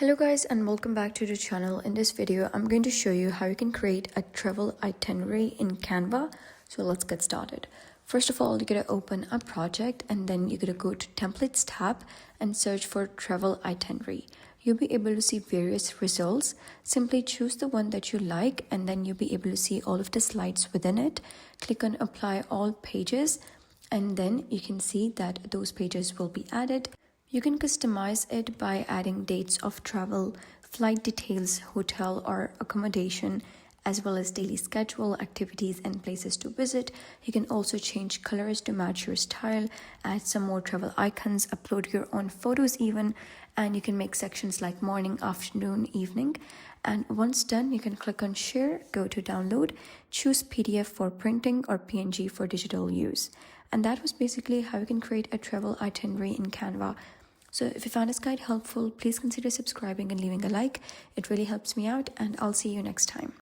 Hello guys and welcome back to the channel. In this video I'm going to show you how you can create a travel itinerary in Canva. So let's get started. First of all, you're going to open a project and then you're going to go to templates tab and search for travel itinerary. You'll be able to see various results. Simply choose the one that you like and then you'll be able to see all of the slides within it. Click on apply all pages and then you can see that those pages will be added. You can customize it by adding dates of travel, flight details, hotel or accommodation, as well as daily schedule, activities and places to visit. You can also change colors to match your style, add some more travel icons, upload your own photos even, and you can make sections like morning, afternoon, evening. And once done, you can click on share, go to download, choose PDF for printing or PNG for digital use. And that was basically how you can create a travel itinerary in Canva. So if you found this guide helpful, please consider subscribing and leaving a like. It really helps me out, and I'll see you next time.